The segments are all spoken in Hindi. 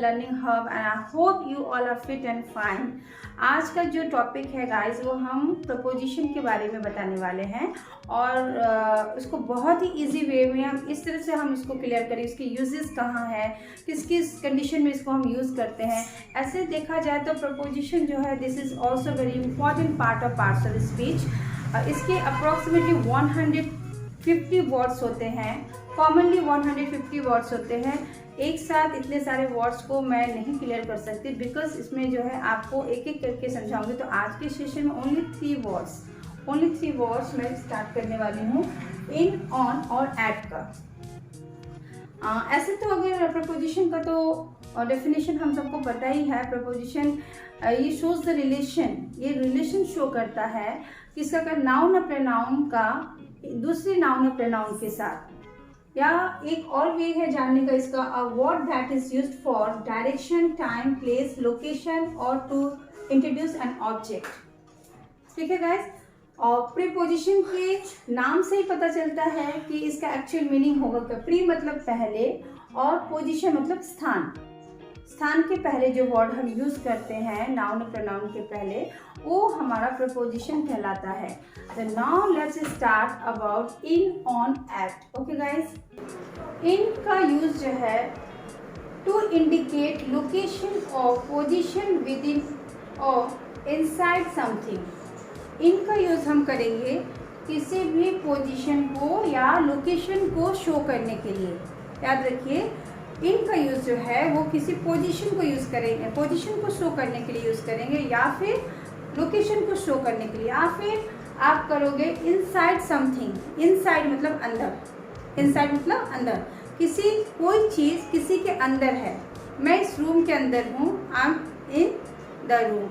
Learning hub and I hope you all are fit and fine. आज का जो टॉपिक है गाइस वो हम प्रपोजिशन के बारे में बताने वाले हैं और उसको बहुत ही इजी वे में हम इस तरह से हम इसको क्लियर करें। इसके यूजेस कहाँ है, किस किस कंडीशन में इसको हम यूज़ करते हैं। ऐसे देखा जाए तो प्रपोजिशन जो है this is also very important part of parcel speech. इसके अप्रॉक्सीमेटली 150 वर्ड्स होते हैं, कॉमनली 150 वर्ड्स होते हैं। एक साथ इतने सारे वर्ड्स को मैं नहीं क्लियर कर सकती बिकॉज इसमें जो है आपको एक एक करके समझाऊंगी। तो आज के सेशन में ओनली थ्री वर्ड्स मैं स्टार्ट करने वाली हूँ, इन, ऑन और एट का। ऐसे तो अगर प्रपोजिशन का तो डेफिनेशन हम सबको पता ही है। प्रपोजिशन ये शोज द रिलेशन, ये रिलेशन शो करता है किसका का, नाउन और प्रोनाउन का दूसरे नाउन और प्रोनाउन के साथ। या एक और वे है जानने का इसका, a word that is used for direction, time, place, location और टू इंट्रोड्यूस एन ऑब्जेक्ट। ठीक है गाइस, और प्रीपोजिशन के नाम से ही पता चलता है कि इसका एक्चुअल मीनिंग होगा क्या। प्री मतलब पहले और पोजिशन मतलब स्थान। स्थान के पहले जो वर्ड हम यूज करते हैं नाउन और प्रोनाउन के पहले, वो हमारा प्रपोजिशन कहलाता है। तो now let's start about in, on, at. Okay guys, in का यूज जो है to indicate location of position within और इनसाइड समथिंग। इन का यूज हम करेंगे किसी भी पोजीशन को या लोकेशन को शो करने के लिए। याद रखिए, इन का यूज जो है वो किसी पोजीशन को यूज करेंगे, पोजीशन को शो करने के लिए यूज करेंगे, या फिर लोकेशन को शो करने के लिए, या फिर आप करोगे इनसाइड समथिंग। इनसाइड मतलब अंदर, इनसाइड मतलब अंदर, किसी कोई चीज़ किसी के अंदर है। मैं इस रूम के अंदर हूँ, I am in the room.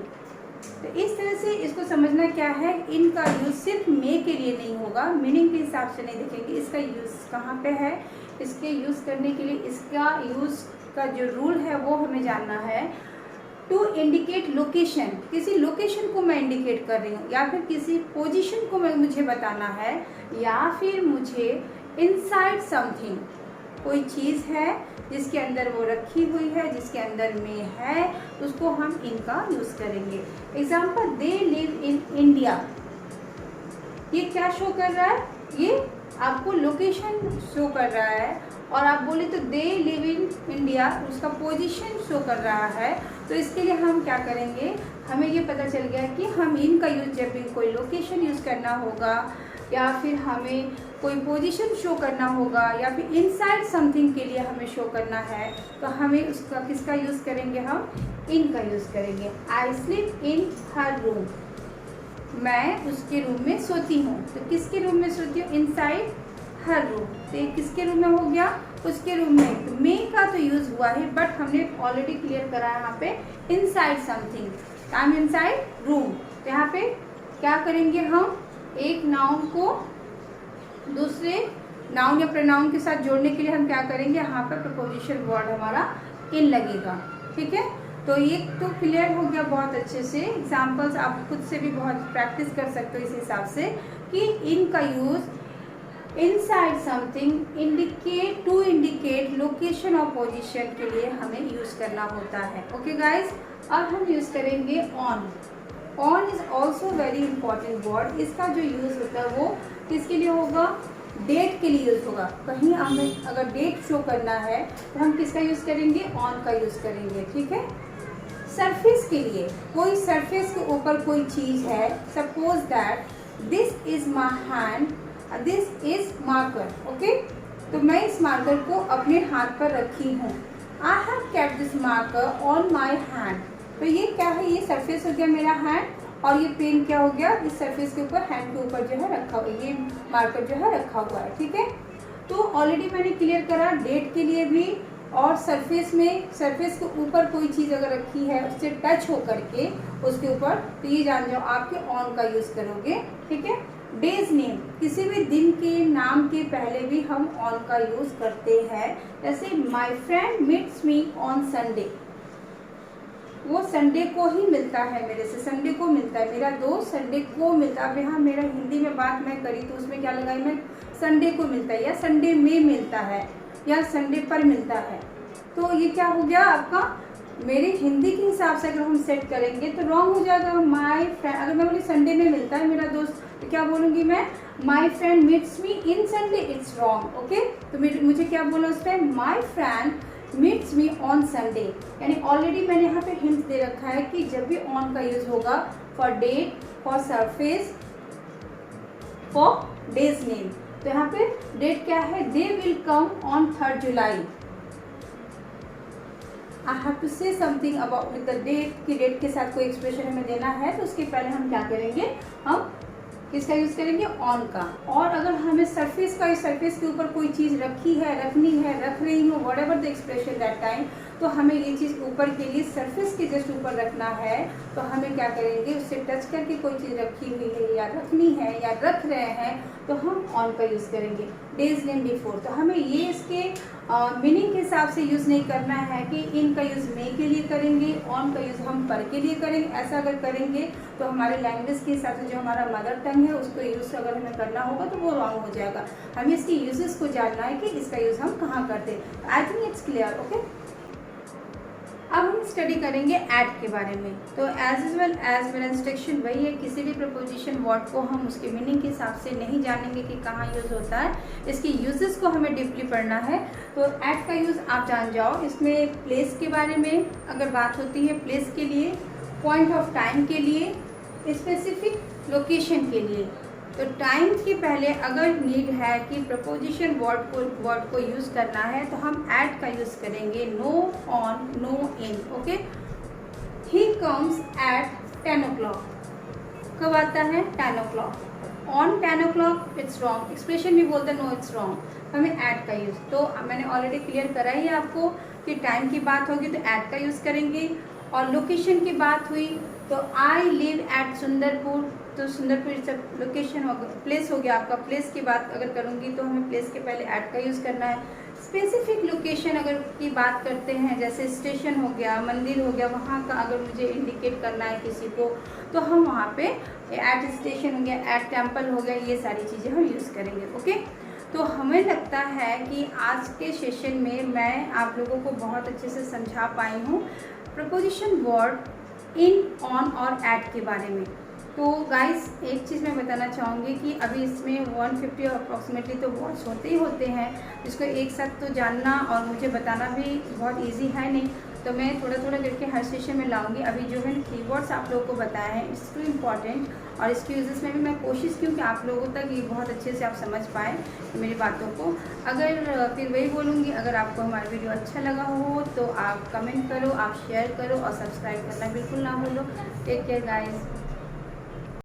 तो इस तरह से इसको समझना क्या है, इनका यूज सिर्फ मे के लिए नहीं होगा, मीनिंग के हिसाब से नहीं देखेंगे। इसका यूज कहाँ पे है, इसके यूज करने के लिए इसका यूज का जो रूल है वो हमें जानना है। टू इंडिकेट लोकेशन, किसी लोकेशन को मैं इंडिकेट कर रही हूँ, या फिर किसी पोजीशन को मुझे बताना है, या फिर मुझे इनसाइड समथिंग, कोई चीज़ है जिसके अंदर वो रखी हुई है, जिसके अंदर में है, उसको हम इनका यूज़ करेंगे। Example, they live in India. ये क्या शो कर रहा है, ये आपको लोकेशन शो कर रहा है। और आप बोले तो दे लिव इन इंडिया, उसका पोजीशन शो कर रहा है। तो इसके लिए हम क्या करेंगे, हमें ये पता चल गया कि हम इनका यूज जब भी कोई लोकेशन यूज़ करना होगा, या फिर हमें कोई पोजीशन शो करना होगा, या फिर इनसाइड समथिंग के लिए हमें शो करना है, तो हमें उसका किसका यूज़ करेंगे, हम इनका यूज़ करेंगे। I sleep in her room, मैं उसके रूम में सोती हूँ। तो किसके रूम में सोती हूँ, इनसाइड हर रूम। तो ये किसके रूम में हो गया, उसके रूम में। तो मे का तो यूज़ हुआ है, बट हमने ऑलरेडी क्लियर करा है यहाँ पे inside something, I am inside room. तो यहाँ पे क्या करेंगे, हम एक नाउन को दूसरे नाउन या प्रोनाउन के साथ जोड़ने के लिए हम क्या करेंगे, यहाँ पर प्रपोजिशन वर्ड हमारा इन लगेगा। ठीक है, तो ये तो क्लियर हो गया बहुत अच्छे से। एग्जाम्पल्स आप खुद से भी बहुत प्रैक्टिस कर सकते हो इस हिसाब से कि इन का use inside something indicate, to indicate location और पोजीशन के लिए हमें यूज करना होता है। ओके गाइज, अब हम यूज करेंगे on. On is also very important word. इसका जो यूज होता है वो किसके लिए होगा, डेट के लिए यूज होगा। कहीं हमें अगर डेट शो करना है तो हम किसका यूज करेंगे, ऑन का यूज करेंगे। ठीक है, सरफेस के लिए, कोई सरफेस के ऊपर कोई चीज है, suppose that this is my hand, this is marker. Okay, तो मैं इस मार्कर को अपने हाथ पर रखी हूँ। I have kept this marker on my hand. तो ये क्या है, ये सरफेस हो गया मेरा हैंड, और ये पेन क्या हो गया, इस सरफेस के ऊपर, हैंड के ऊपर जो है रखा हुआ, ये मार्कर जो है रखा हुआ है। ठीक है, तो ऑलरेडी मैंने क्लियर करा डेट के लिए भी, और सरफेस में, सरफेस के ऊपर कोई चीज़ अगर रखी है उससे टच हो करके उसके ऊपर, तो ये जान जाओ आपके ऑन का यूज़ करोगे। ठीक है, डेज नेम, किसी भी दिन के नाम के पहले भी हम ऑन का यूज़ करते हैं। जैसे my friend meets me on Sunday, वो संडे को ही मिलता है मेरे से, संडे को मिलता है, मेरा दोस्त संडे को मिलता है। अब यहाँ मेरा हिंदी में बात मैं करी तो उसमें क्या लगाई मैं, संडे को मिलता है, या संडे में मिलता है, या संडे पर मिलता है। तो ये क्या हो गया आपका मेरे हिंदी के हिसाब से अगर हम सेट करेंगे तो रॉन्ग हो जाएगा। माई फ्रेंड, अगर मैं बोली संडे में मिलता है मेरा दोस्त, तो क्या बोलूँगी मैं, my friend meets me in Sunday, it's wrong. Okay, तो मुझे क्या बोला उस time, my friend meets me on Sunday. यानी ऑलरेडी मैंने यहाँ पे हिंट दे रखा है कि जब भी ऑन का यूज होगा for date, for surface, for days name, तो यहाँ पे डेट क्या है, they will come on 3rd July. I have to say something about with the date, कि डेट के साथ कोई एक्सप्रेशन हमें देना है, तो उसके पहले हम क्या करेंगे, हम किसका यूज़ करेंगे, ऑन का। और अगर हमें सरफेस का, इस सरफेस के ऊपर कोई चीज़ रखी है, रखनी है, रख रही हूँ, what ever the expression that time, तो हमें ये चीज़ ऊपर के लिए सरफेस के जस्ट ऊपर रखना है, तो हमें क्या करेंगे, उससे टच करके कोई चीज़ रखी हुई है या रखनी है या रख रहे हैं, तो हम ऑन का यूज़ करेंगे। डेज नेम बिफोर, तो हमें ये इसके मीनिंग के हिसाब से यूज़ नहीं करना है कि इन का यूज़ मे के लिए करेंगे, ऑन का यूज़ हम पर के लिए करेंगे। ऐसा अगर करेंगे तो हमारे लैंग्वेज के हिसाब से जो हमारा मदर टंग है उसको यूज़ अगर हमें करना होगा तो वो रॉन्ग हो जाएगा। हमें इसकी यूजेस को जानना है कि इसका यूज़ हम कहाँ करते हैं। I think it's clear. Okay, अब हम स्टडी करेंगे एट के बारे में। तो एज यूजुअल एज मेरा इंस्ट्रक्शन वही है, किसी भी प्रपोजिशन वर्ड को हम उसके मीनिंग के हिसाब से नहीं जानेंगे कि कहाँ यूज़ होता है, इसकी यूजेस को हमें डीपली पढ़ना है। तो एट का यूज़ आप जान जाओ। इसमें प्लेस के बारे में अगर बात होती है, प्लेस के लिए, पॉइंट ऑफ टाइम के लिए, स्पेसिफिक लोकेशन के लिए। तो टाइम के पहले अगर नीड है कि प्रपोजिशन वर्ड को यूज़ करना है तो हम एट का यूज़ करेंगे, know on, no in. Okay, he comes at 10 o'clock, कब आता है, 10 o'clock। On 10 o'clock it's wrong, expression भी बोलते हैं नो इट्स रॉन्ग, हमें एट का यूज़। तो मैंने ऑलरेडी क्लियर करा ही है आपको कि टाइम की बात होगी तो एट का यूज़ करेंगे। और लोकेशन की बात हुई तो आई लिव एट सुंदरपुर, तो सुंदरपुर सब लोकेशन हो गया, प्लेस हो गया आपका। प्लेस की बात अगर करूँगी तो हमें प्लेस के पहले एट का यूज़ करना है। स्पेसिफिक लोकेशन अगर की बात करते हैं, जैसे स्टेशन हो गया, मंदिर हो गया, वहाँ का अगर मुझे इंडिकेट करना है किसी को, तो हम वहाँ पे एट स्टेशन हो गया, एट टेम्पल हो गया, ये सारी चीज़ें हम यूज़ करेंगे। ओके, तो हमें लगता है कि आज के सेशन में मैं आप लोगों को बहुत अच्छे से समझा पाई हूँ प्रपोजिशन वर्ड इन, ऑन और एट के बारे में। तो गाइस एक चीज़ मैं बताना चाहूँगी कि अभी इसमें 150 अप्रॉक्सीमेटली तो वर्ड्स होते ही होते हैं, जिसको एक साथ तो जानना और मुझे बताना भी बहुत इजी है नहीं, तो मैं थोड़ा थोड़ा करके हर सेशन में लाऊंगी। अभी जो मैंने कीवर्ड्स आप लोगों को बताए हैं इट्स टू इम्पॉर्टेंट, और इसकी यूजेस में भी मैं कोशिश की कि आप लोगों तक ये बहुत अच्छे से आप समझ पाएँ मेरी बातों को। अगर फिर वही बोलूँगी, अगर आपको हमारा वीडियो अच्छा लगा हो तो आप कमेंट करो, आप शेयर करो और सब्सक्राइब करना बिल्कुल ना भूलो। Take care guys.